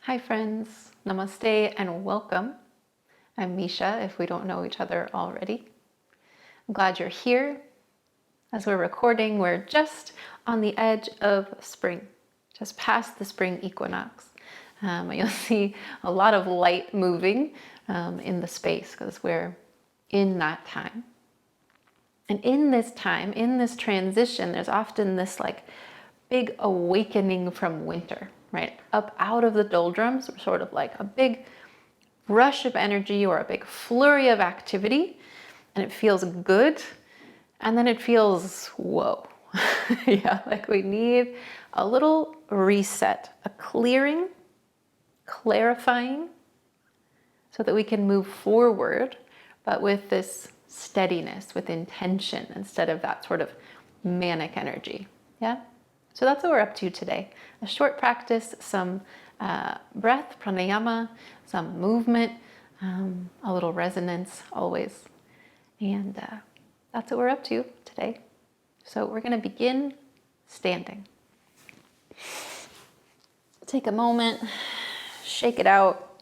Hi friends, namaste and welcome. I'm Misha, if we don't know each other already. I'm glad you're here. As we're recording, we're just on the edge of spring, just past the spring equinox. You'll see a lot of light moving in the space because we're in that time. And in this time, in this transition, there's often this big awakening from winter, right? Up out of the doldrums, sort of like a big rush of energy or a big flurry of activity, and it feels good, and then it feels whoa. Yeah, like we need a little reset, a clearing, clarifying, so that we can move forward, but with this steadiness, with intention, instead of that sort of manic energy. Yeah? So that's what we're up to today. A short practice, some breath, pranayama, some movement, a little resonance always. And that's what we're up to today. So we're going to begin standing. Take a moment, shake it out.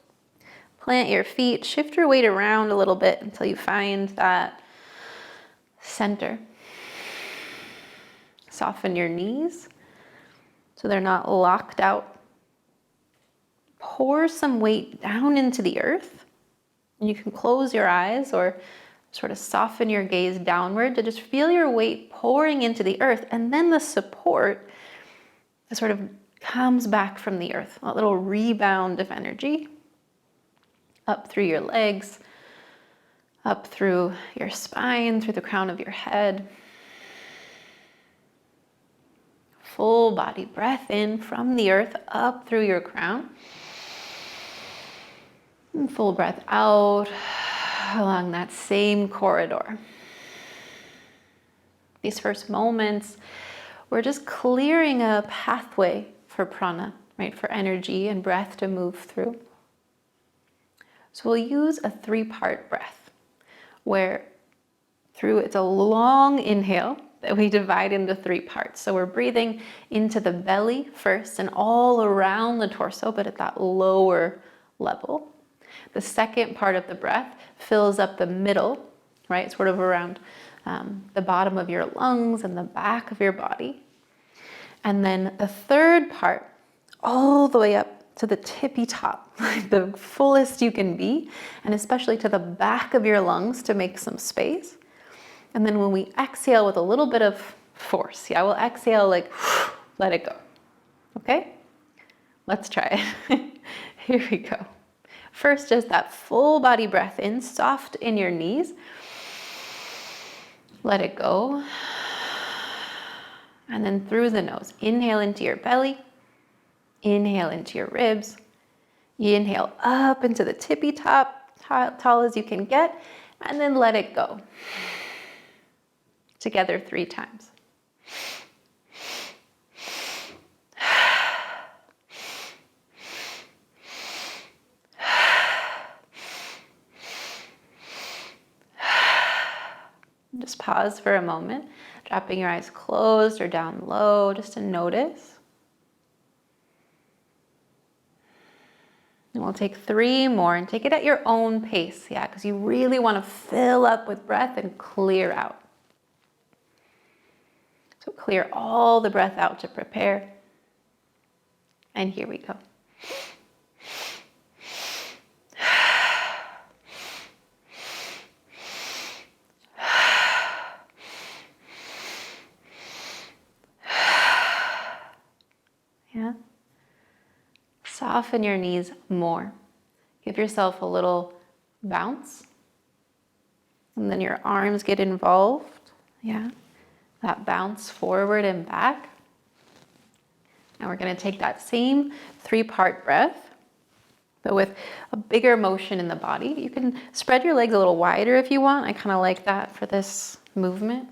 Plant your feet, shift your weight around a little bit until you find that center. Soften your knees so they're not locked out. Pour some weight down into the earth. And you can close your eyes or sort of soften your gaze downward to just feel your weight pouring into the earth, and then the support that sort of comes back from the earth, a little rebound of energy. Up through your legs, up through your spine, through the crown of your head. Full body breath in from the earth up through your crown. And full breath out along that same corridor. These first moments, we're just clearing a pathway for prana, right? For energy and breath to move through. So we'll use a 3-part breath where it's a long inhale that we divide into 3 parts. So we're breathing into the belly first and all around the torso, but at that lower level. The second part of the breath fills up the middle, right? Sort of around the bottom of your lungs and the back of your body. And then the third part, all the way up to the tippy top, like the fullest you can be, and especially to the back of your lungs to make some space. And then when we exhale with a little bit of force, we'll exhale like, let it go. Okay? Let's try it. Here we go. First, just that full body breath in, soft in your knees. Let it go. And then through the nose, inhale into your belly. Inhale into your ribs. Inhale up into the tippy top, tall as you can get, and then let it go. Together 3 times. Just pause for a moment, dropping your eyes closed or down low, just to notice. And we'll take 3 more and take it at your own pace, because you really want to fill up with breath and clear out. So clear all the breath out to prepare. And here we go. Yeah. Soften your knees more. Give yourself a little bounce. And then your arms get involved. Yeah. That bounce forward and back. And we're going to take that same 3-part breath, but with a bigger motion in the body. You can spread your legs a little wider if you want. I kind of like that for this movement.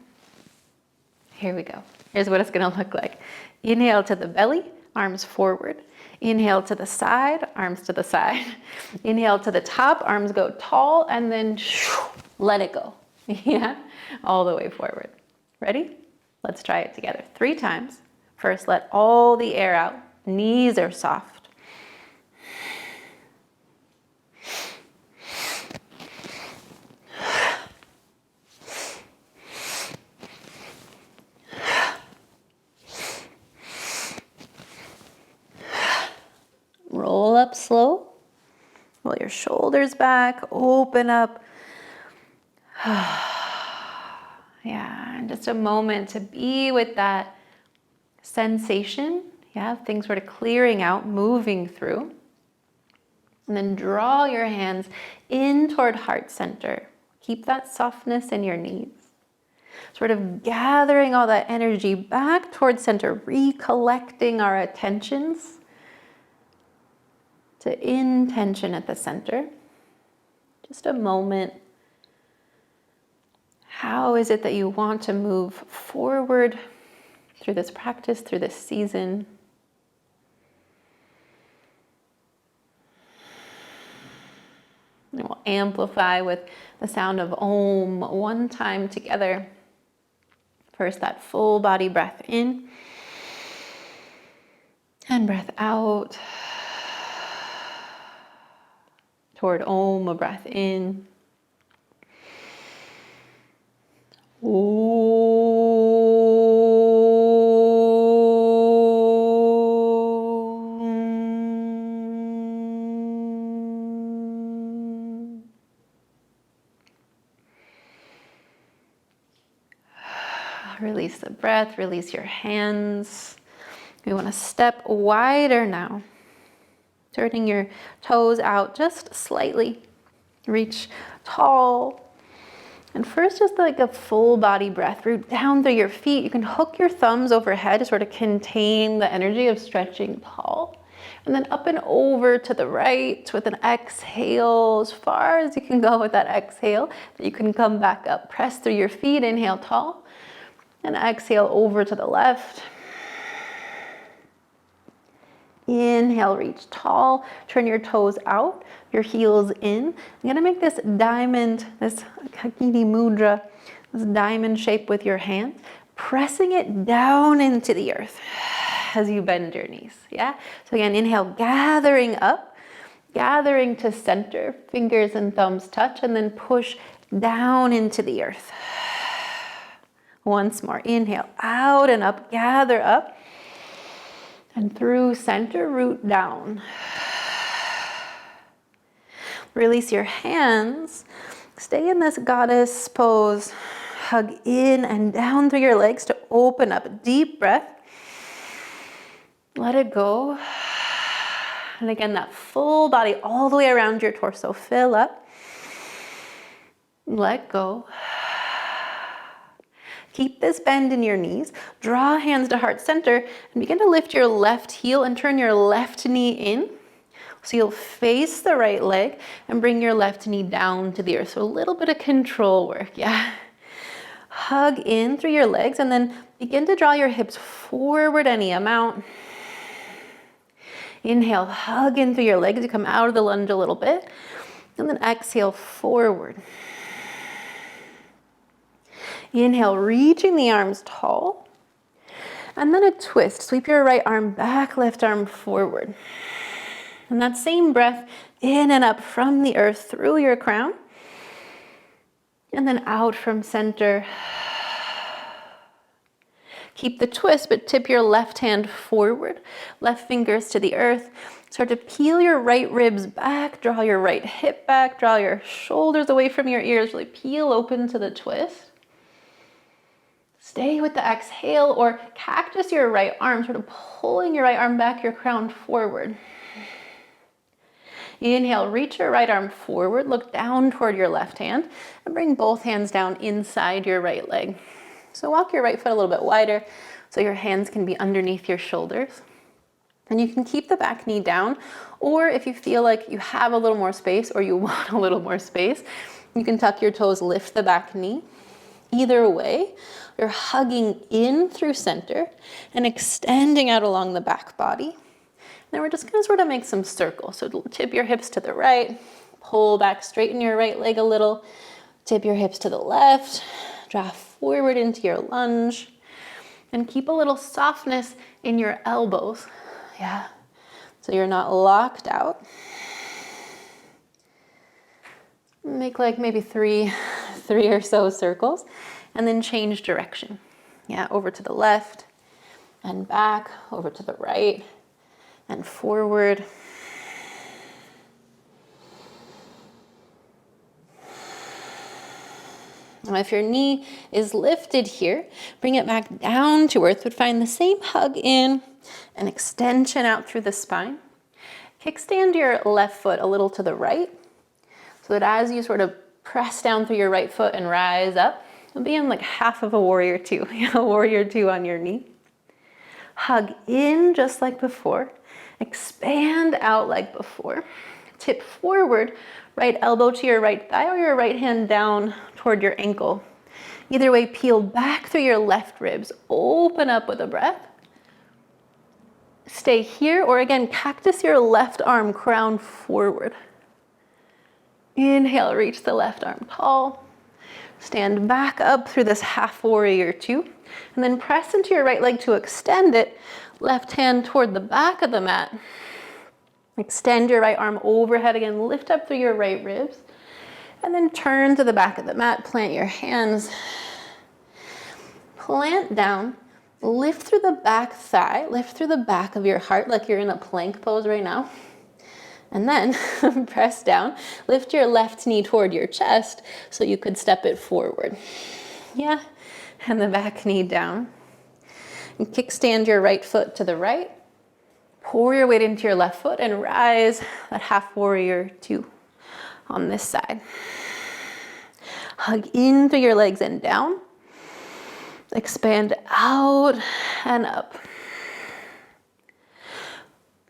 Here we go. Here's what it's going to look like. Inhale to the belly, arms forward. Inhale to the side, arms to the side. Inhale to the top, arms go tall, and then let it go. Yeah, all the way forward. Ready? Let's try it together 3 times. First, let all the air out. Knees are soft. roll up slow. Roll your shoulders back, open up. Yeah, and just a moment to be with that sensation, yeah, things sort of clearing out, moving through. And then draw your hands in toward heart center. Keep that softness in your knees. Sort of gathering all that energy back towards center, recollecting our attentions to intention at the center. Just a moment. How is it that you want to move forward through this practice, through this season? And we'll amplify with the sound of Om one time together. First, that full body breath in and breath out. Toward Om, a breath in. Release the breath, release your hands. We want to step wider now. Turning your toes out just slightly. Reach tall. And first, just like a full body breath, root down through your feet. You can hook your thumbs overhead to sort of contain the energy of stretching tall. And then up and over to the right with an exhale, as far as you can go with that exhale. You can come back up. Press through your feet, inhale tall. And exhale over to the left. Inhale, reach tall. Turn your toes out, your heels in. I'm gonna make this diamond, this Kakini Mudra, this diamond shape with your hand, pressing it down into the earth as you bend your knees, yeah? So again, inhale, gathering up, gathering to center, fingers and thumbs touch, and then push down into the earth. Once more, inhale, out and up, gather up, and through center, root down. Release your hands, stay in this goddess pose, hug in and down through your legs to open up, deep breath. Let it go. And again, that full body all the way around your torso, fill up, let go. Keep this bend in your knees. Draw hands to heart center and begin to lift your left heel and turn your left knee in. So you'll face the right leg and bring your left knee down to the earth. So a little bit of control work, yeah? Hug in through your legs and then begin to draw your hips forward any amount. Inhale, hug in through your legs. You come out of the lunge a little bit. And then exhale, forward. Inhale, reaching the arms tall. And then a twist. Sweep your right arm back, left arm forward. And that same breath in and up from the earth through your crown. And then out from center. Keep the twist, but tip your left hand forward. Left fingers to the earth. Start to peel your right ribs back. Draw your right hip back. Draw your shoulders away from your ears. Really peel open to the twist. Stay with the exhale or cactus your right arm, sort of pulling your right arm back, your crown forward. Inhale, reach your right arm forward, look down toward your left hand, and bring both hands down inside your right leg. So walk your right foot a little bit wider so your hands can be underneath your shoulders. And you can keep the back knee down, or if you feel like you have a little more space or you want a little more space, you can tuck your toes, lift the back knee. Either way, you're hugging in through center and extending out along the back body. Then we're just gonna sort of make some circles. So tip your hips to the right, pull back, straighten your right leg a little, tip your hips to the left, draw forward into your lunge, and keep a little softness in your elbows. Yeah, so you're not locked out. Make like maybe three or so circles, and then change direction. Yeah, over to the left, and back, over to the right, and forward. Now, if your knee is lifted here, bring it back down to earth, but find the same hug in and extension out through the spine. Kickstand your left foot a little to the right, so that as you sort of press down through your right foot and rise up, you'll be in like half of a warrior two, warrior two on your knee. Hug in just like before, expand out like before. Tip forward, right elbow to your right thigh or your right hand down toward your ankle. Either way, peel back through your left ribs, open up with a breath. Stay here, or again, cactus your left arm, crown forward. Inhale, reach the left arm tall. Stand back up through this half warrior two, and then press into your right leg to extend it. Left hand toward the back of the mat. Extend your right arm overhead again, lift up through your right ribs, and then turn to the back of the mat, plant your hands. Plant down, lift through the back thigh, lift through the back of your heart like you're in a plank pose right now. And then press down, lift your left knee toward your chest so you could step it forward. Yeah, and the back knee down. And kickstand your right foot to the right. Pour your weight into your left foot and rise that half warrior two on this side. Hug in through your legs and down. Expand out and up.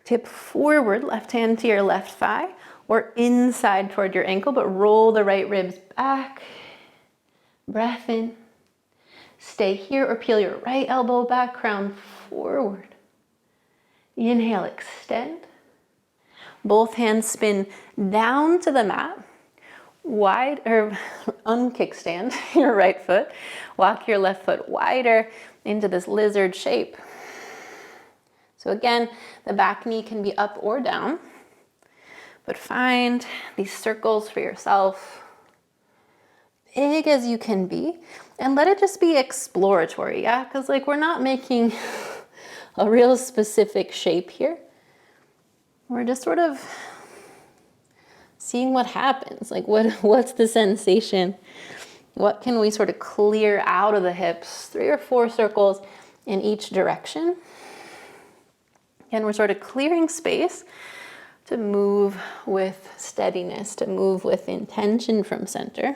Tip forward, left hand to your left thigh or inside toward your ankle, but roll the right ribs back. Breath in. Stay here or peel your right elbow back, crown forward. Inhale, extend. Both hands spin down to the mat. Wide or unkickstand your right foot. Walk your left foot wider into this lizard shape. So again, the back knee can be up or down, but find these circles for yourself, big as you can be, and let it just be exploratory, yeah? Because like we're not making a real specific shape here. We're just sort of seeing what happens. Like what's the sensation? What can we sort of clear out of the hips? 3 or 4 circles in each direction. And we're sort of clearing space to move with steadiness, to move with intention from center.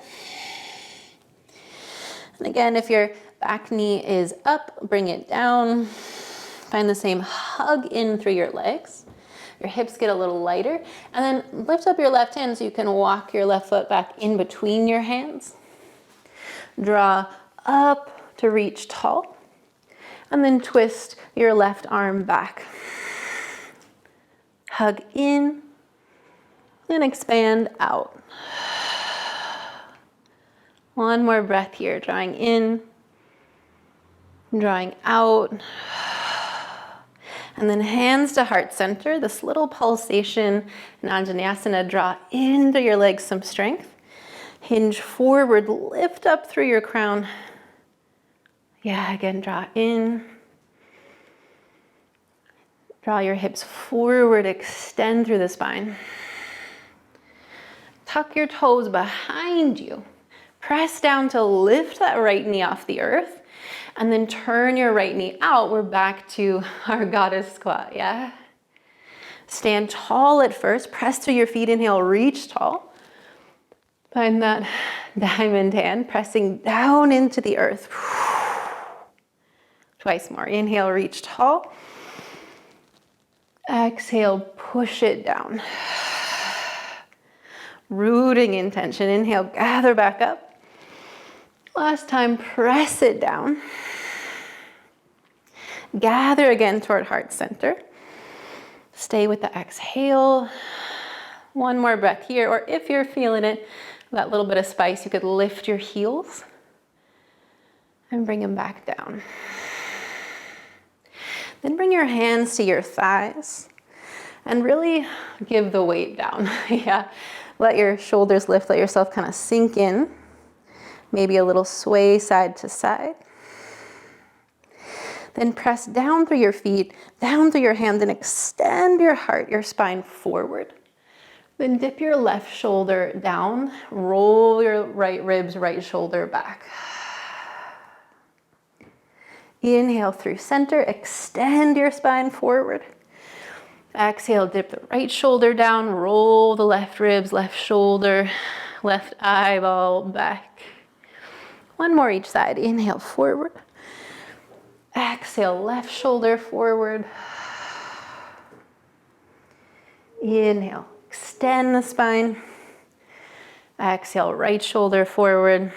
And again, if your back knee is up, bring it down. Find the same hug in through your legs. Your hips get a little lighter. And then lift up your left hand so you can walk your left foot back in between your hands. Draw up to reach tall. And then twist your left arm back. Hug in and expand out. One more breath here, drawing in, drawing out. And then hands to heart center, this little pulsation in Anjaneyasana. Draw into your legs some strength. Hinge forward, lift up through your crown. Yeah, again, draw in. Draw your hips forward, extend through the spine. Tuck your toes behind you. Press down to lift that right knee off the earth. And then turn your right knee out. We're back to our goddess squat, yeah? Stand tall at first. Press through your feet. Inhale, reach tall. Find that diamond hand, pressing down into the earth. Twice more. Inhale, reach tall. Exhale, push it down. Rooting intention. Inhale, gather back up. Last time, press it down. Gather again toward heart center. Stay with the exhale. One more breath here, or if you're feeling it, that little bit of spice, you could lift your heels and bring them back down. Then bring your hands to your thighs and really give the weight down. Yeah, let your shoulders lift, let yourself kind of sink in. Maybe a little sway side to side. Then press down through your feet, down through your hands, and extend your heart, your spine forward. Then dip your left shoulder down, roll your right ribs, right shoulder back. Inhale through center, extend your spine forward. Exhale, dip the right shoulder down, roll the left ribs, left shoulder, left eyeball back. One more each side. Inhale forward. Exhale, left shoulder forward. Inhale, extend the spine. Exhale, right shoulder forward.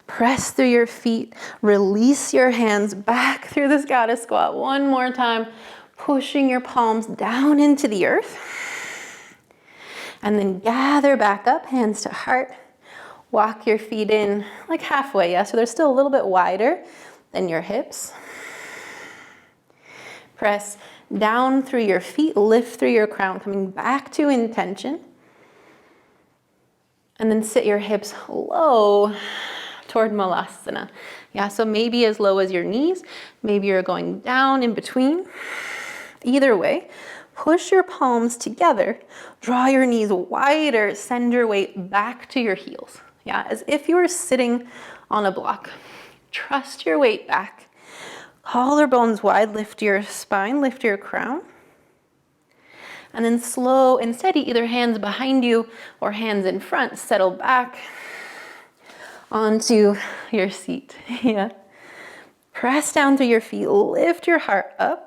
Press through your feet, release your hands back through this goddess squat. One more time, pushing your palms down into the earth. And then gather back up, hands to heart. Walk your feet in like halfway, yeah? So they're still a little bit wider than your hips. Press down through your feet, lift through your crown, coming back to intention. And then sit your hips low toward Malasana. Yeah, so maybe as low as your knees, maybe you're going down in between. Either way, push your palms together, draw your knees wider, send your weight back to your heels. Yeah, as if you were sitting on a block. Trust your weight back. Collarbones wide, lift your spine, lift your crown. And then slow and steady, either hands behind you or hands in front, settle back onto your seat. Yeah. Press down through your feet, lift your heart up.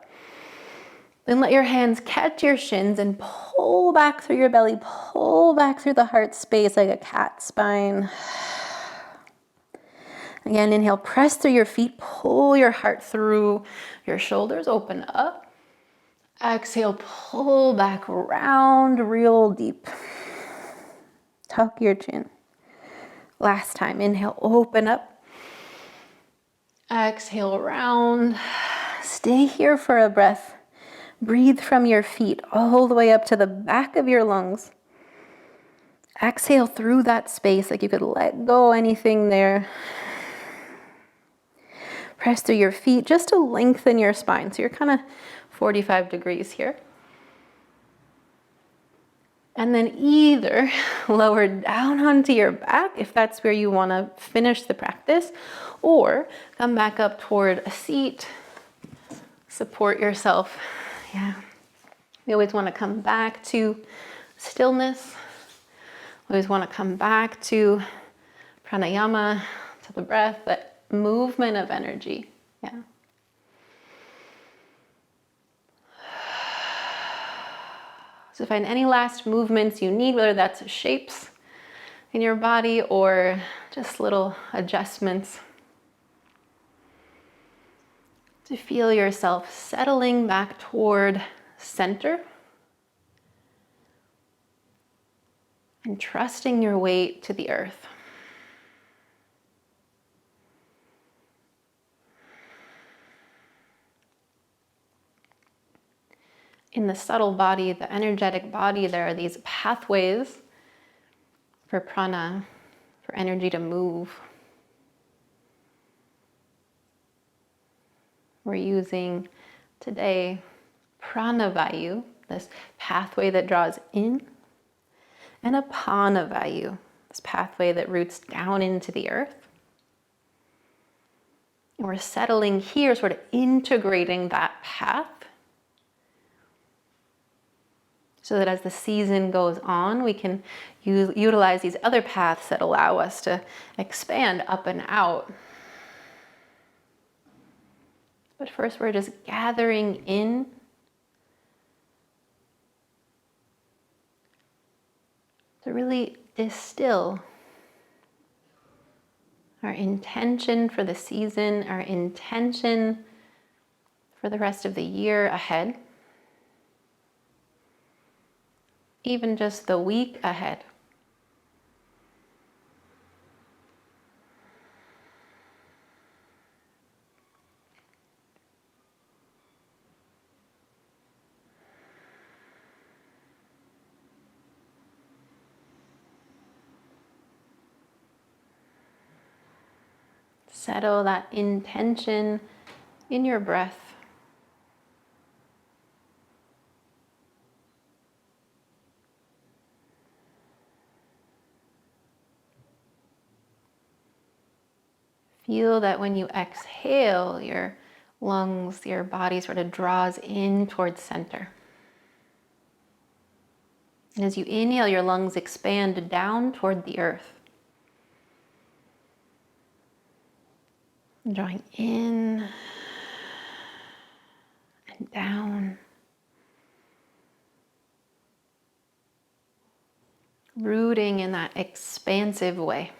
Then let your hands catch your shins and pull back through your belly, pull back through the heart space like a cat spine. Again, inhale, press through your feet, pull your heart through your shoulders, open up. Exhale, pull back, round, real deep. Tuck your chin. Last time, inhale, open up. Exhale, round. Stay here for a breath. Breathe from your feet all the way up to the back of your lungs. Exhale through that space like you could let go anything there. Press through your feet just to lengthen your spine. So you're kind of 45 degrees here. And then either lower down onto your back if that's where you want to finish the practice, or come back up toward a seat, support yourself. Yeah. We always want to come back to stillness. We always want to come back to pranayama, to the breath, that movement of energy. Yeah. So find any last movements you need, whether that's shapes in your body or just little adjustments, to feel yourself settling back toward center and trusting your weight to the earth. In the subtle body, the energetic body, there are these pathways for prana, for energy to move. We're using today pranavayu, this pathway that draws in, and apanavayu, this pathway that roots down into the earth. And we're settling here, sort of integrating that path, so that as the season goes on, we can utilize these other paths that allow us to expand up and out. But first, we're just gathering in to really distill our intention for the season, our intention for the rest of the year ahead. Even just the week ahead. Settle that intention in your breath. Feel that when you exhale, your lungs, your body sort of draws in towards center. And as you inhale, your lungs expand down toward the earth. Drawing in and down. Rooting in that expansive way.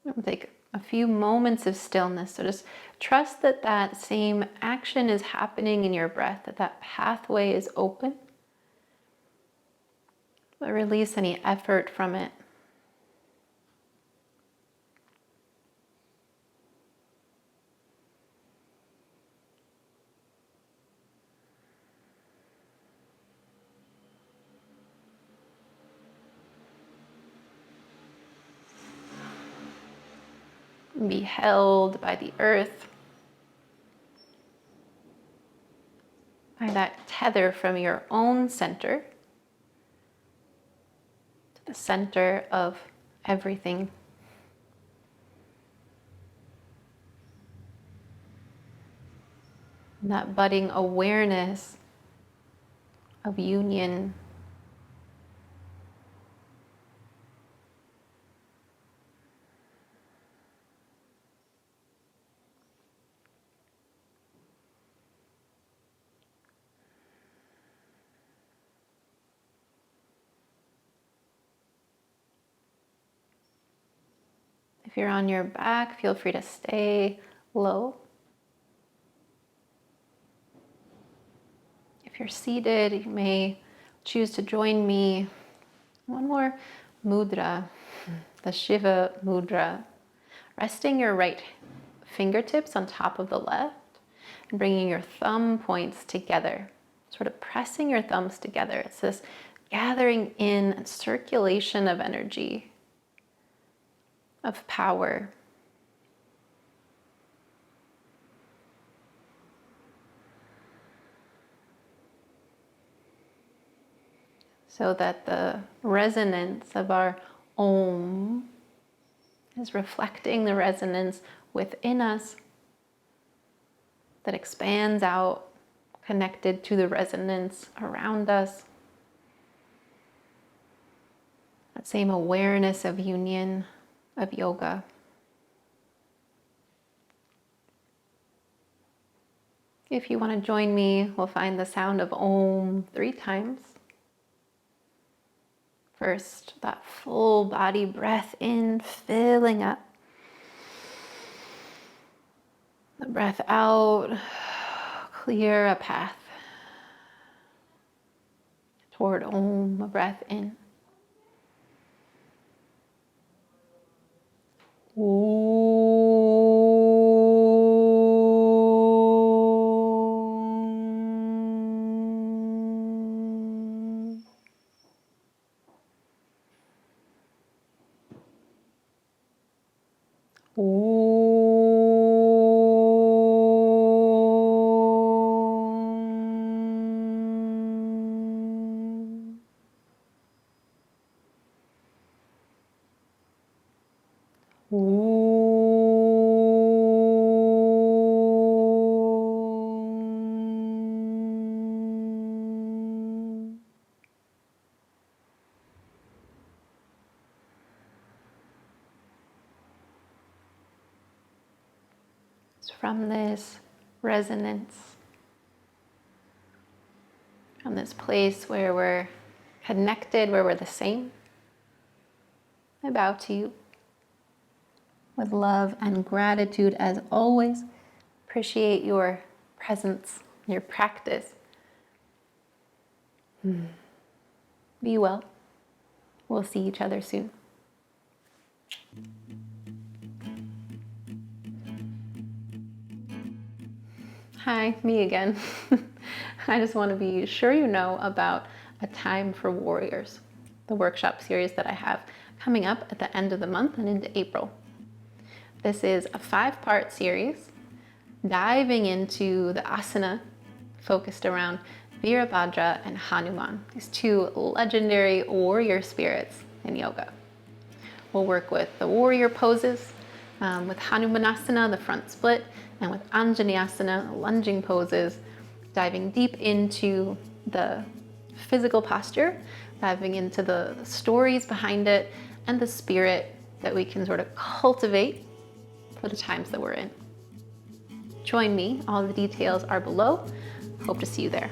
It'll take a few moments of stillness. So just trust that that same action is happening in your breath, that that pathway is open. But release any effort from it. Be held by the earth, by that tether from your own center to the center of everything. And that budding awareness of union. If you're on your back, feel free to stay low. If you're seated, you may choose to join me. One more mudra, the Shiva mudra. Resting your right fingertips on top of the left and bringing your thumb points together, sort of pressing your thumbs together. It's this gathering in and circulation of energy, of power. So that the resonance of our Om is reflecting the resonance within us that expands out, connected to the resonance around us. That same awareness of union, of yoga. If you want to join me, we'll find the sound of Om 3 times. First, that full body breath in, filling up. The breath out, clear a path toward Om, a breath in. From this resonance, from this place where we're connected, where we're the same, I bow to you with love and gratitude as always. Appreciate your presence, your practice. Be well. We'll see each other soon. Hi, me again. I just want to be sure you know about A Time for Warriors, the workshop series that I have coming up at the end of the month and into April. This is a 5-part series diving into the asana focused around Virabhadra and Hanuman, these two legendary warrior spirits in yoga. We'll work with the warrior poses, with Hanumanasana, the front split, and with Anjaneyasana, the lunging poses, diving deep into the physical posture, diving into the stories behind it, and the spirit that we can sort of cultivate for the times that we're in. Join me, all the details are below. Hope to see you there.